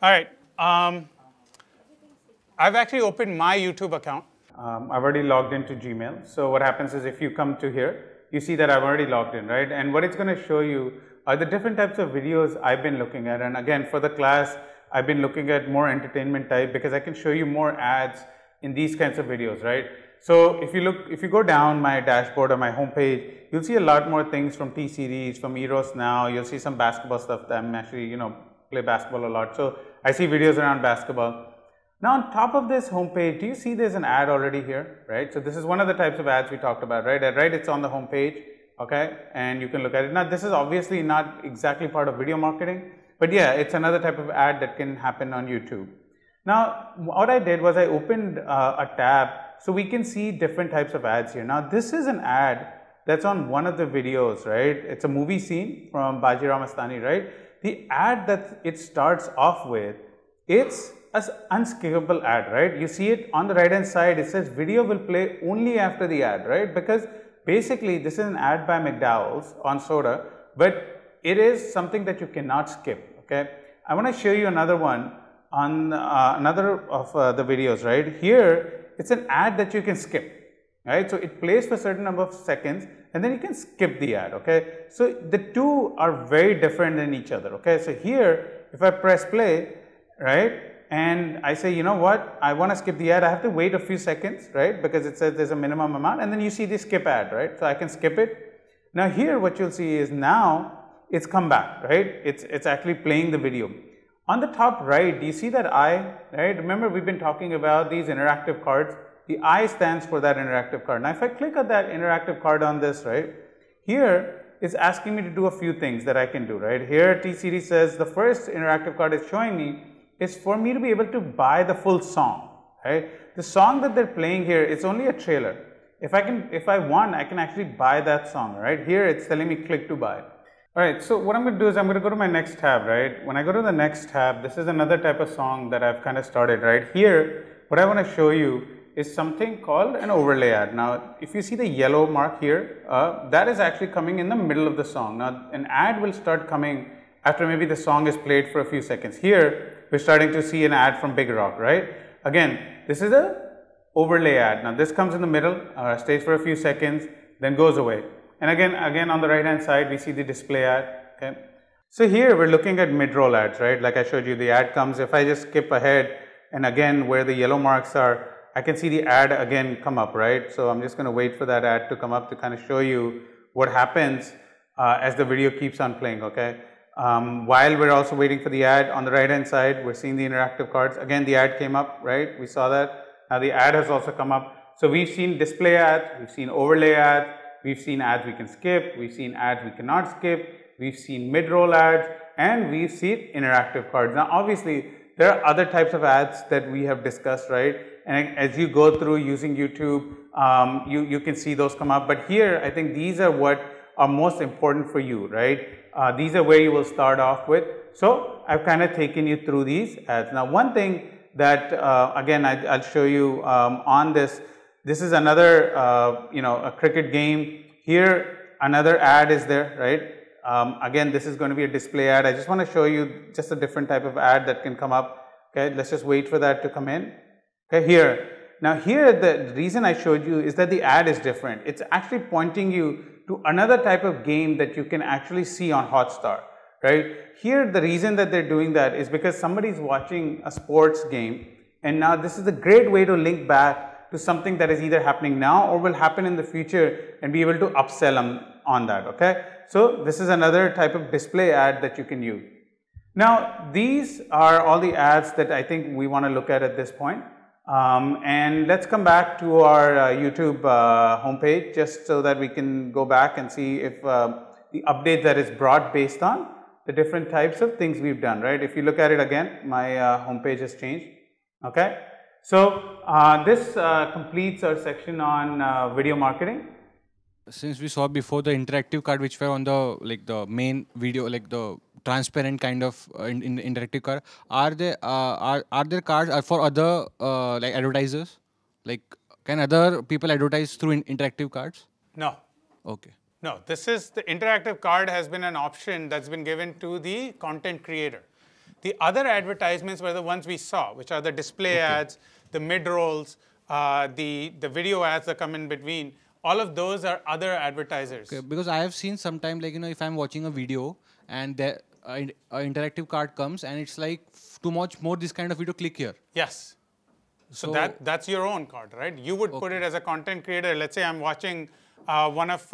All right. I've actually opened my YouTube account. I've already logged into Gmail. So what happens is if you come to here, you see that I've already logged in, right? And what it's going to show you are the different types of videos I've been looking at. And again, for the class, I've been looking at more entertainment type because I can show you more ads in these kinds of videos, right? So if you go down my dashboard or my homepage, you'll see a lot more things from T-Series, from Eros Now. You'll see some basketball stuff that I'm actually, play basketball a lot. So I see videos around basketball. Now on top of this homepage, do you see there's an ad already here, right? So this is one of the types of ads we talked about, right? It's on the homepage, okay? And you can look at it. Now this is obviously not exactly part of video marketing, but yeah, it's another type of ad that can happen on YouTube. Now what I did was I opened a tab so we can see different types of ads here. Now this is an ad that's on one of the videos, right? It's a movie scene from Bajirao Mastani, right? The ad that it starts off with, it's an unskippable ad, right? You see it on the right hand side, it says video will play only after the ad, right? Because basically this is an ad by McDowell's on soda, but it is something that you cannot skip, okay? I want to show you another one on another of the videos, right? Here, it's an ad that you can skip, right? So it plays for a certain number of seconds and then you can skip the ad, okay? So the two are very different than each other, okay? So here, if I press play, right? And I say, you know what, I want to skip the ad, I have to wait a few seconds, right? Because it says there's a minimum amount and then you see the skip ad, right? So I can skip it. Now here what you'll see is now it's come back, right? It's actually playing the video. On the top right, do you see that I, right? Remember we've been talking about these interactive cards. The I stands for that interactive card. Now if I click on that interactive card on this, right? Here it's asking me to do a few things that I can do, right? Here T-Series says the first interactive card is showing me is for me to be able to buy the full song, right? The song that they're playing here, it's only a trailer. If I want, I can actually buy that song, right? Here it's telling me click to buy. All right, so what I'm going to do is I'm going to go to my next tab, right? When I go to the next tab, this is another type of song that I've kind of started, right? Here, what I want to show you is something called an overlay ad. Now, if you see the yellow mark here, that is actually coming in the middle of the song. Now, an ad will start coming after maybe the song is played for a few seconds. Here, we're starting to see an ad from Big Rock, right? Again, this is a overlay ad. Now, this comes in the middle, stays for a few seconds, then goes away. And again on the right hand side, we see the display ad, okay? So here we're looking at mid-roll ads, right? Like I showed you, the ad comes, if I just skip ahead and again where the yellow marks are, I can see the ad again come up, right? So I'm just going to wait for that ad to come up to kind of show you what happens as the video keeps on playing, okay? While we're also waiting for the ad, on the right hand side, we're seeing the interactive cards. Again, the ad came up, right? We saw that. Now the ad has also come up. So we've seen display ads, we've seen overlay ads, we've seen ads we can skip, we've seen ads we cannot skip, we've seen mid-roll ads, and we've seen interactive cards. Now obviously, there are other types of ads that we have discussed, right? And as you go through using YouTube, you can see those come up. But here, I think these are what are most important for you, right? These are where you will start off with. So I've kind of taken you through these ads. Now one thing that, again, I'll show you on this. This is another, a cricket game. Here, another ad is there, right? Again, this is going to be a display ad. I just want to show you just a different type of ad that can come up. Okay, let's just wait for that to come in. Okay, here. Now here, the reason I showed you is that the ad is different. It's actually pointing you to another type of game that you can actually see on Hotstar, right? Here, the reason that they're doing that is because somebody's watching a sports game, and now this is a great way to link back to something that is either happening now or will happen in the future and be able to upsell them on that, okay? So this is another type of display ad that you can use. Now, these are all the ads that I think we want to look at this point. And let's come back to our YouTube homepage just so that we can go back and see if the update that is brought based on the different types of things we've done, right? If you look at it again, my homepage has changed, okay? So this completes our section on video marketing. Since we saw before the interactive card which were on the main video, like the transparent kind of in interactive card, are there cards for other like advertisers? Like, can other people advertise through interactive cards? No. Okay. No, this is the interactive card has been an option that's been given to the content creator. The other advertisements were the ones we saw, which are the display ads, the mid-rolls, the video ads that come in between. All of those are other advertisers. Okay, because I have seen sometime, like, if I'm watching a video and the interactive card comes and it's like to watch more this kind of video, click here. Yes. So that's your own card, right? You would put it as a content creator. Let's say I'm watching one of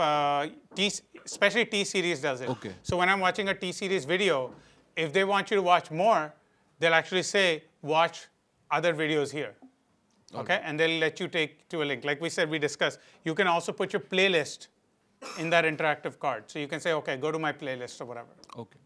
especially T-Series does it. Okay. So when I'm watching a T-Series video, if they want you to watch more, they'll actually say, watch other videos here. Okay, and they'll let you take to a link. Like we said, we discussed, you can also put your playlist in that interactive card. So you can say, okay, go to my playlist or whatever. Okay.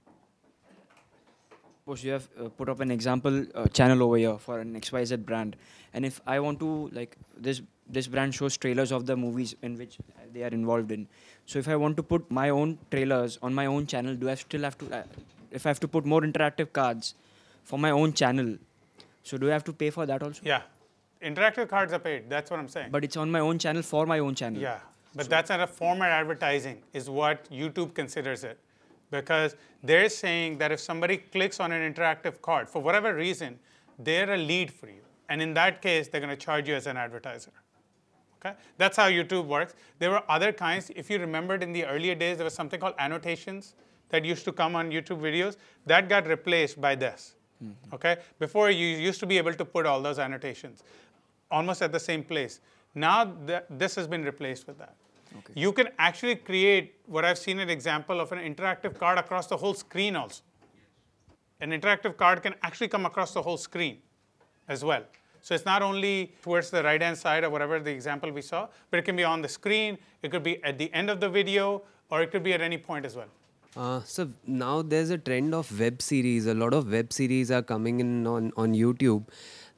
Suppose you have put up an example channel over here for an XYZ brand, and if I want to, like, this brand shows trailers of the movies in which they are involved in. So if I want to put my own trailers on my own channel, do I still have to, if I have to put more interactive cards for my own channel, so do I have to pay for that also? Yeah. Interactive cards are paid. That's what I'm saying. But it's on my own channel for my own channel. Yeah. But that's not a format advertising is what YouTube considers it. Because they're saying that if somebody clicks on an interactive card, for whatever reason, they're a lead for you. And in that case, they're going to charge you as an advertiser. Okay? That's how YouTube works. There were other kinds. If you remembered in the earlier days, there was something called annotations that used to come on YouTube videos. That got replaced by this. Okay? Before, you used to be able to put all those annotations almost at the same place. Now, this has been replaced with that. Okay. You can actually create what I've seen an example of an interactive card across the whole screen also. An interactive card can actually come across the whole screen as well. So it's not only towards the right-hand side or whatever the example we saw, but it can be on the screen, it could be at the end of the video, or it could be at any point as well. So now there's a trend of web series. A lot of web series are coming in on YouTube.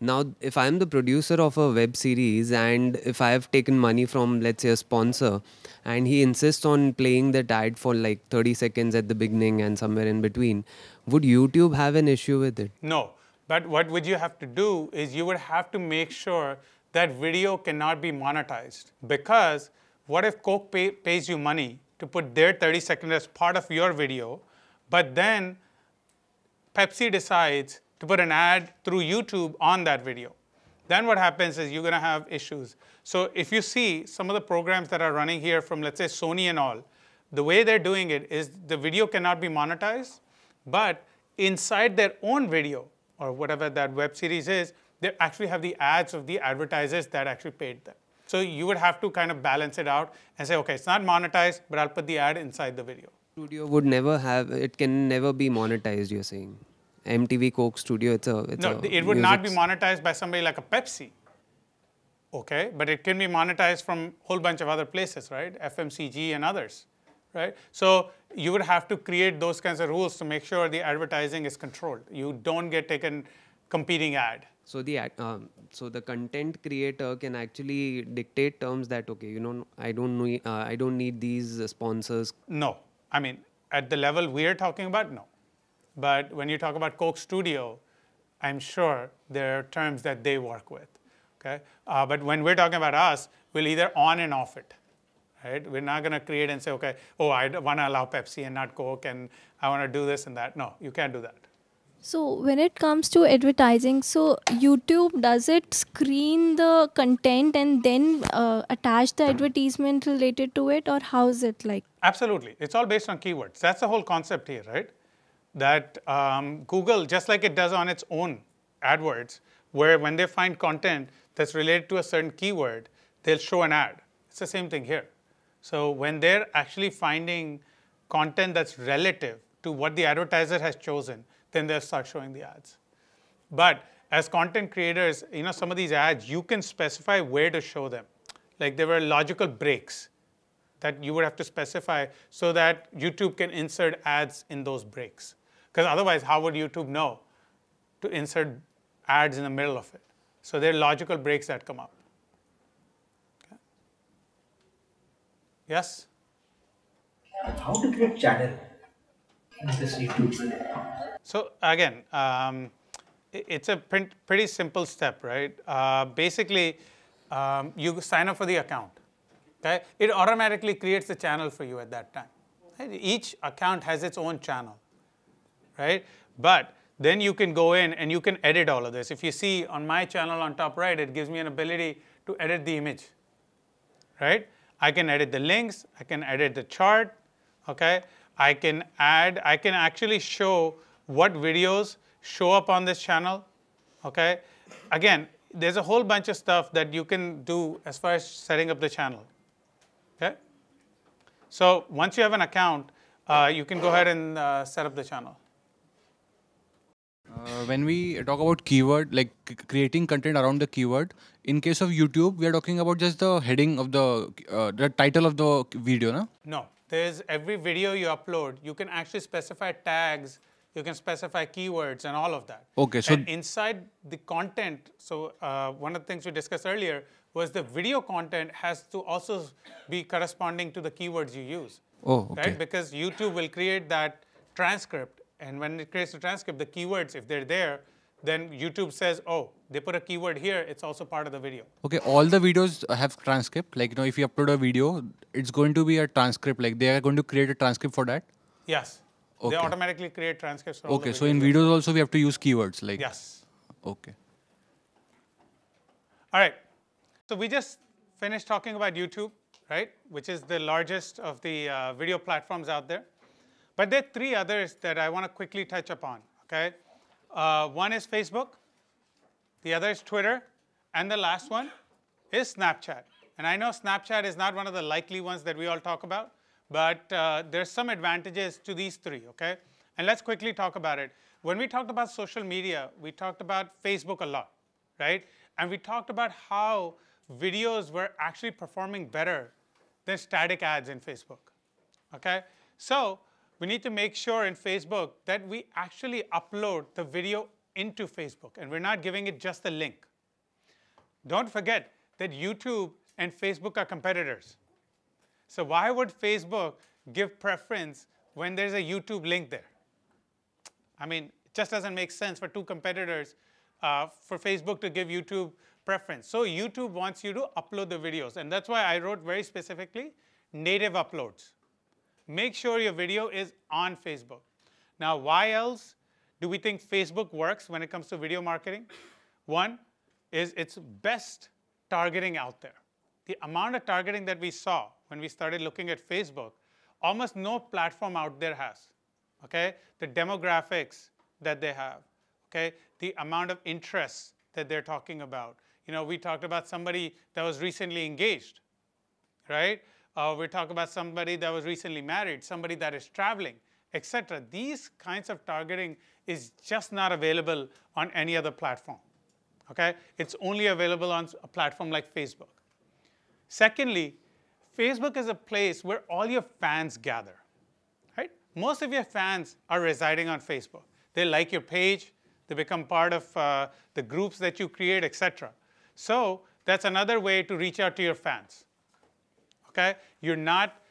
Now, if I'm the producer of a web series and if I have taken money from, let's say, a sponsor, and he insists on playing that ad for like 30 seconds at the beginning and somewhere in between, would YouTube have an issue with it? No. But what would you have to do is you would have to make sure that video cannot be monetized. Because what if Coke pays you money to put their 30 seconds as part of your video, but then Pepsi decides to put an ad through YouTube on that video? Then what happens is you're going to have issues. So if you see some of the programs that are running here from, let's say, Sony and all, the way they're doing it is the video cannot be monetized, but inside their own video, or whatever that web series is, they actually have the ads of the advertisers that actually paid them. So you would have to kind of balance it out and say, okay, it's not monetized, but I'll put the ad inside the video. Studio would never have, it can never be monetized, you're saying? MTV Coke Studio, it would not be monetized by somebody like a Pepsi. Okay, but it can be monetized from a whole bunch of other places, right? FMCG and others, right? So you would have to create those kinds of rules to make sure the advertising is controlled. You don't get taken competing ad. So the content creator can actually dictate terms that, okay, you know, I don't need these sponsors. No, I mean, at the level we're talking about, no. But when you talk about Coke Studio, I'm sure there are terms that they work with. Okay? But when we're talking about us, we'll either on and off it. Right? We're not going to create and say, okay, oh, I want to allow Pepsi and not Coke, and I want to do this and that. No, you can't do that. So when it comes to advertising, so YouTube, does it screen the content and then attach the advertisement related to it, or how is it like? Absolutely. It's all based on keywords. That's the whole concept here, right? That Google, just like it does on its own AdWords, where when they find content that's related to a certain keyword, they'll show an ad. It's the same thing here. So when they're actually finding content that's relative to what the advertiser has chosen, then they'll start showing the ads. But as content creators, you know, some of these ads, you can specify where to show them. Like there were logical breaks that you would have to specify so that YouTube can insert ads in those breaks. Because otherwise, how would YouTube know to insert ads in the middle of it? So there are logical breaks that come up. Okay. Yes? How to create channel in this YouTube? So again, it's a pretty simple step, right? Basically, you sign up for the account. Okay? It automatically creates a channel for you at that time. Right? Each account has its own channel, right? But then you can go in and you can edit all of this. If you see on my channel on top right, it gives me an ability to edit the image, right? I can edit the links, I can edit the chart, okay? I can actually show what videos show up on this channel, okay? Again, there's a whole bunch of stuff that you can do as far as setting up the channel, okay? So once you have an account, you can go ahead and set up the channel. When we talk about keyword, like creating content around the keyword, in case of YouTube, we are talking about just the heading of the title of the video, no? No, there's every video you upload, you can actually specify tags, you can specify keywords and all of that. Okay, so and inside the content, so one of the things we discussed earlier was the video content has to also be corresponding to the keywords you use. Oh, okay. Right? Because YouTube will create that transcript, and when it creates the transcript, the keywords, if they're there, then YouTube says, oh, they put a keyword here, it's also part of the video. Okay, all the videos have transcript. Like, if you upload a video, it's going to be a transcript. Like, they are going to create a transcript for that? Yes. Okay. They automatically create transcripts for all the Okay, so videos. in videos also we have to use keywords. Like. Yes. Okay. All right. So we just finished talking about YouTube, right, which is the largest of the video platforms out there. But there are three others that I want to quickly touch upon, okay? One is Facebook, the other is Twitter, and the last one is Snapchat. And I know Snapchat is not one of the likely ones that we all talk about, but there's some advantages to these three, okay? And let's quickly talk about it. When we talked about social media, we talked about Facebook a lot, right? And we talked about how videos were actually performing better than static ads in Facebook, okay? So we need to make sure in Facebook that we actually upload the video into Facebook, and we're not giving it just a link. Don't forget that YouTube and Facebook are competitors. So why would Facebook give preference when there's a YouTube link there? I mean, it just doesn't make sense for two competitors for Facebook to give YouTube preference. So YouTube wants you to upload the videos, and that's why I wrote very specifically native uploads. Make sure your video is on Facebook. Now, why else do we think Facebook works when it comes to video marketing? One is it's best targeting out there. The amount of targeting that we saw when we started looking at Facebook, almost no platform out there has, okay? The demographics that they have, okay? The amount of interest that they're talking about. You know, we talked about somebody that was recently engaged, right? We talk about somebody that was recently married, somebody that is traveling, etc. These kinds of targeting is just not available on any other platform, okay? It's only available on a platform like Facebook. Secondly, Facebook is a place where all your fans gather, right? Most of your fans are residing on Facebook. They like your page, they become part of the groups that you create, etc. So that's another way to reach out to your fans. Okay? You're not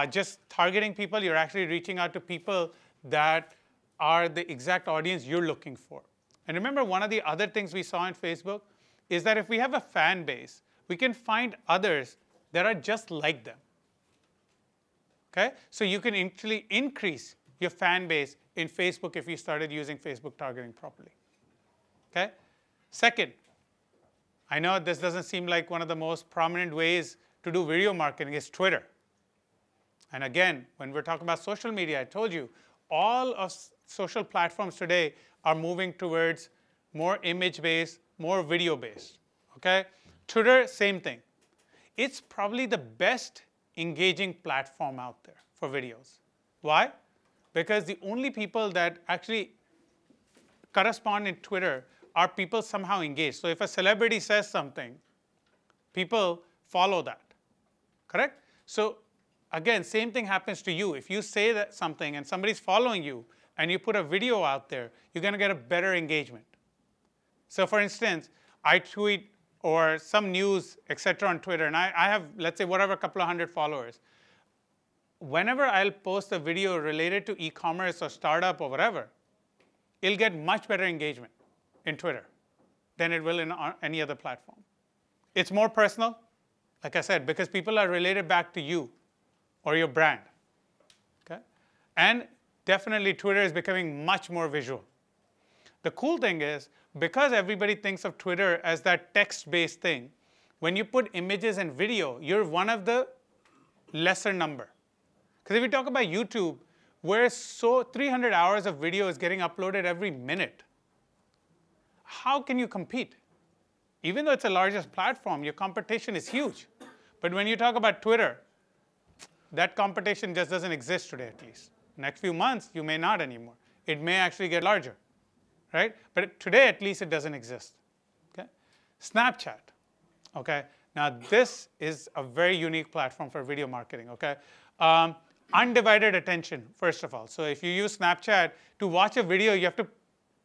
just targeting people, you're actually reaching out to people that are the exact audience you're looking for. And remember, one of the other things we saw in Facebook is that if we have a fan base, we can find others that are just like them. Okay? So you can actually increase your fan base in Facebook if you started using Facebook targeting properly. Okay? Second, I know this doesn't seem like one of the most prominent ways to do video marketing is Twitter. And again, when we're talking about social media, I told you, all of social platforms today are moving towards more image-based, more video-based, okay? Twitter, same thing. It's probably the best engaging platform out there for videos. Why? Because the only people that actually correspond in Twitter are people somehow engaged. So if a celebrity says something, people follow that. Correct? So again, same thing happens to you. If you say that something and somebody's following you and you put a video out there, you're going to get a better engagement. So for instance, I tweet or some news, etc. on Twitter, and I have, let's say, whatever, a couple of hundred followers. Whenever I'll post a video related to e-commerce or startup or whatever, it'll get much better engagement in Twitter than it will in any other platform. It's more personal. Like I said, because people are related back to you or your brand, okay? And definitely Twitter is becoming much more visual. The cool thing is, because everybody thinks of Twitter as that text-based thing, when you put images and video, you're one of the lesser number. Because if you talk about YouTube, where 300 hours of video is getting uploaded every minute, how can you compete? Even though it's the largest platform, your competition is huge. But when you talk about Twitter, that competition just doesn't exist today, at least. Next few months, you may not anymore. It may actually get larger, right? But today, at least, it doesn't exist. Okay? Snapchat. Okay? Now, this is a very unique platform for video marketing. Okay? Undivided attention, first of all. So if you use Snapchat to watch a video, you have to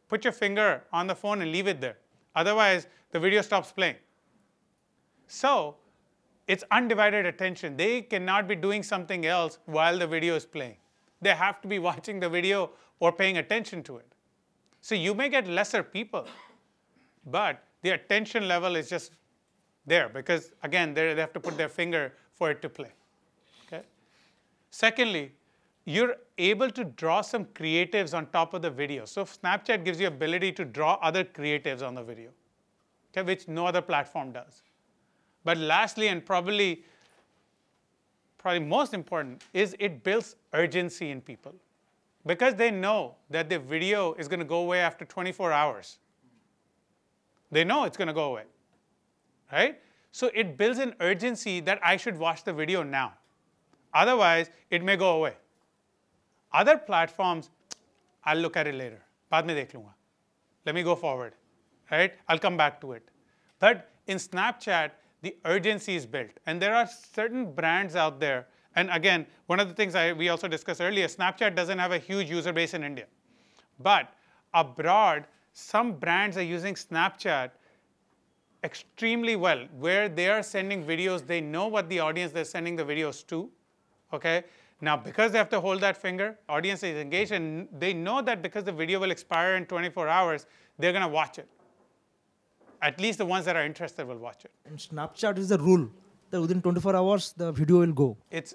put your finger on the phone and leave it there. Otherwise, the video stops playing. So it's undivided attention. They cannot be doing something else while the video is playing. They have to be watching the video or paying attention to it. So you may get lesser people, but the attention level is just there because, again, they have to put their finger for it to play. Okay? Secondly, you're able to draw some creatives on top of the video. So Snapchat gives you ability to draw other creatives on the video, okay, which no other platform does. But lastly, and probably most important, is it builds urgency in people. Because they know that the video is going to go away after 24 hours. They know it's going to go away, right? So it builds an urgency that I should watch the video now. Otherwise, it may go away. Other platforms, I'll look at it later. Baad mein dekh lunga. Let me go forward, right? I'll come back to it. But in Snapchat, the urgency is built. And there are certain brands out there. And again, one of the things we also discussed earlier, Snapchat doesn't have a huge user base in India. But abroad, some brands are using Snapchat extremely well, where they are sending videos. They know what the audience they're sending the videos to. Okay? Now, because they have to hold that finger, audience is engaged, and they know that because the video will expire in 24 hours, they're going to watch it. At least the ones that are interested will watch it. And Snapchat is the rule that within 24 hours, the video will go. It's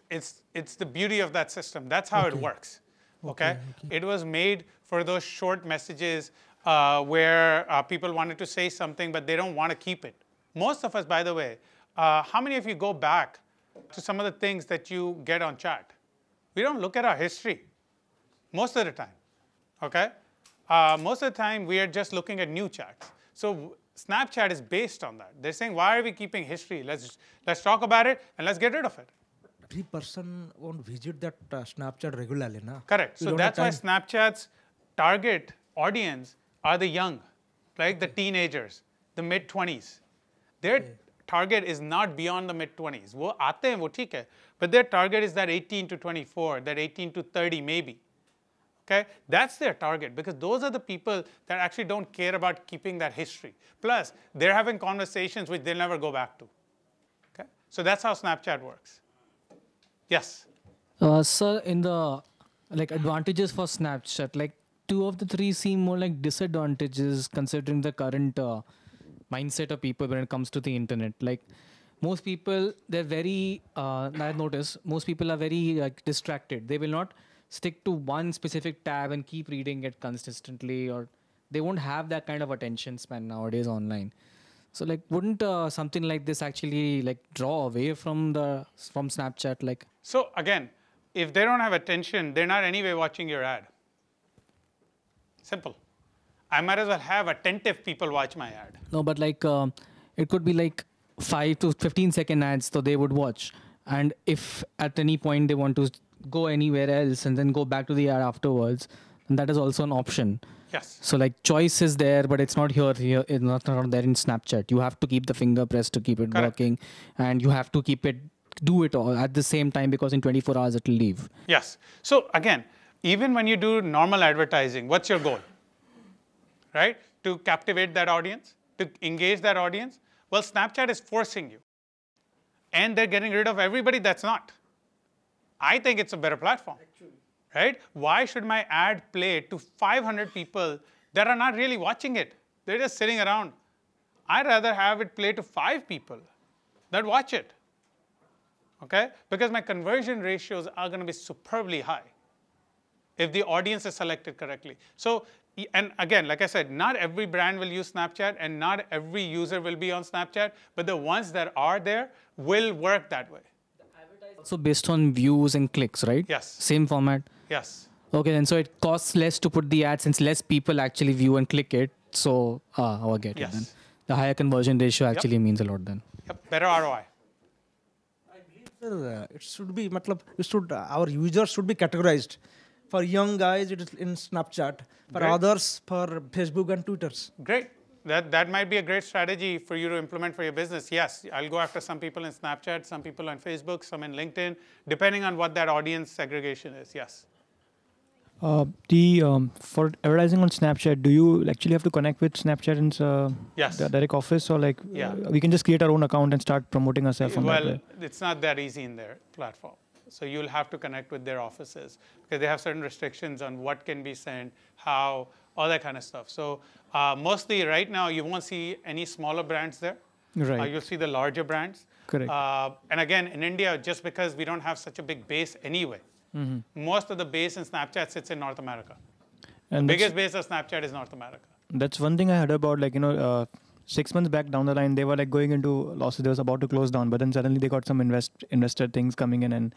the beauty of that system. That's how it works. Okay? It was made for those short messages where people wanted to say something, but they don't want to keep it. Most of us, by the way, how many of you go back to some of the things that you get on chat? We don't look at our history most of the time. Okay? Most of the time, we are just looking at new chats. So Snapchat is based on that. They're saying, why are we keeping history? Let's talk about it and let's get rid of it. Every person won't visit that Snapchat regularly, na? Correct. So that's why Snapchat's target audience are the young, like the teenagers, the mid-20s. Their target is not beyond the mid-20s. वो आते हैं वो ठीक है, but their target is that 18 to 24, that 18 to 30 maybe. Okay? That's their target because those are the people that actually don't care about keeping that history. Plus, they're having conversations which they'll never go back to. Okay? So that's how Snapchat works. Yes? Sir, in the advantages for Snapchat, 2 of the 3 seem more like disadvantages considering the current mindset of people when it comes to the internet. Most people, they're very, I've noticed, most people are very distracted. They will not stick to one specific tab and keep reading it consistently, or they won't have that kind of attention span nowadays online. So wouldn't something like this actually draw away from Snapchat? So again, if they don't have attention, they're not anyway watching your ad. Simple. I might as well have attentive people watch my ad. No, but it could be 5 to 15 second ads, so they would watch. And if at any point they want to go anywhere else and then go back to the ad afterwards, then that is also an option. Yes. So choice is there, but it's not here. It's not there in Snapchat. You have to keep the finger pressed to keep it working, and you have to do it all at the same time because in 24 hours it will leave. Yes. So again, even when you do normal advertising, what's your goal? Right? To captivate that audience, to engage that audience. Well, Snapchat is forcing you, and they're getting rid of everybody that's not. I think it's a better platform. Actually. Right? Why should my ad play to 500 people that are not really watching it? They're just sitting around. I'd rather have it play to 5 people that watch it. Okay? Because my conversion ratios are going to be superbly high if the audience is selected correctly. So And again, like I said, not every brand will use Snapchat and not every user will be on Snapchat, but the ones that are there will work that way. So based on views and clicks, right? Yes. Same format. Yes. Okay, then so it costs less to put the ad since less people actually view and click it. So, I get it then. Yes. The higher conversion ratio actually means a lot then. Yep. Better ROI. Sir, it should be, our users should be categorized. For young guys, it is in Snapchat. For Great. others, for Facebook and Twitters. Great. That might be a great strategy for you to implement for your business. Yes, I'll go after some people in Snapchat, some people on Facebook, some in LinkedIn, depending on what that audience segregation is. Yes. For advertising on Snapchat, do you actually have to connect with Snapchat's Yes. the direct office, or like Yeah. we can just create our own account and start promoting ourselves from that Well, way? it's not that easy in their platform. So you'll have to connect with their offices because they have certain restrictions on what can be sent, how, all that kind of stuff. So mostly right now, you won't see any smaller brands there. Right. You'll see the larger brands. Correct. And again, in India, just because we don't have such a big base anyway, most of the base in Snapchat sits in North America. And The biggest base of Snapchat is North America. that's one thing I heard about. Like 6 months back down the line, they were like going into losses. They was about to close down, but then suddenly they got some investor things coming in, and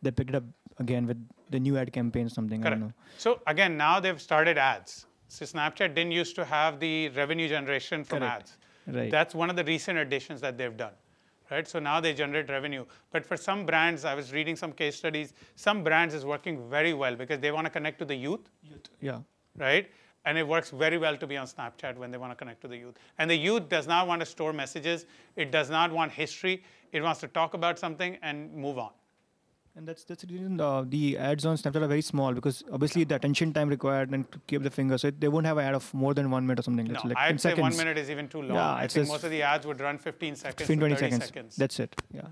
they picked it up again with the new ad campaign or something. I don't Correct. know. So again, now they've started ads. So Snapchat didn't used to have the revenue generation from Correct. ads. Right. That's one of the recent additions that they've done. Right? So now they generate revenue. But for some brands, I was reading some case studies, some brands is working very well because they want to connect to the youth. Yeah. Right? And it works very well to be on Snapchat when they want to connect to the youth. And the youth does not want to store messages. It does not want history. It wants to talk about something and move on. And that's the reason the ads on Snapchat are very small, because obviously the attention time required and to keep the finger, so they won't have an ad of more than 1 minute or something. No, It's like I'd in say seconds. 1 minute is even too long. Yeah, I it's think just most of the ads would run 15 seconds 15, to 20 30 seconds. seconds. That's it. Yeah.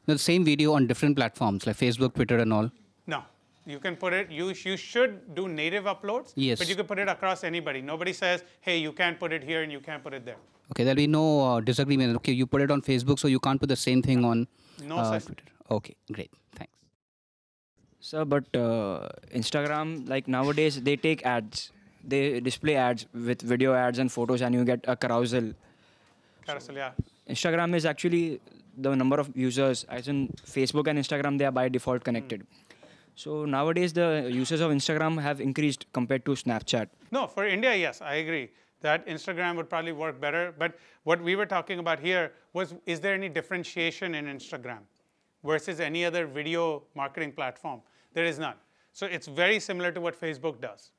The same video on different platforms like Facebook, Twitter, and all. No, you can put it, you should do native uploads, Yes. but you can put it across anybody. Nobody says, hey, you can't put it here and you can't put it there. Okay, there'll be no disagreement. Okay, you put it on Facebook, so you can't put the same thing on No such Twitter. Okay, great. Thanks. Sir, but Instagram, like nowadays, they take ads. They display ads with video ads and photos, and you get a carousel. carousel, yeah. Instagram is actually the number of users, as in Facebook and Instagram, they are by default connected. So nowadays, the users of Instagram have increased compared to Snapchat. No, for India, yes, I agree that Instagram would probably work better. But what we were talking about here was, is there any differentiation in Instagram versus any other video marketing platform? There is none. So it's very similar to what Facebook does.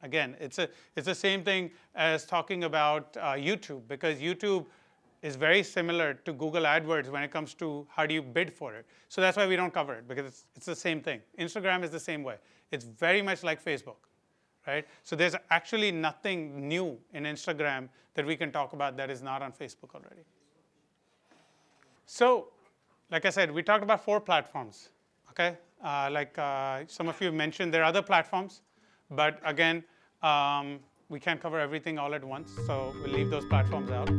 Again, it's the same thing as talking about YouTube, because YouTube is very similar to Google AdWords when it comes to how do you bid for it. So that's why we don't cover it, because it's the same thing. Instagram is the same way. It's very much like Facebook, right? So there's actually nothing new in Instagram that we can talk about that is not on Facebook already. So, like I said, we talked about 4 platforms, okay? Some of you mentioned, there are other platforms, but again, we can't cover everything all at once, so we'll leave those platforms out.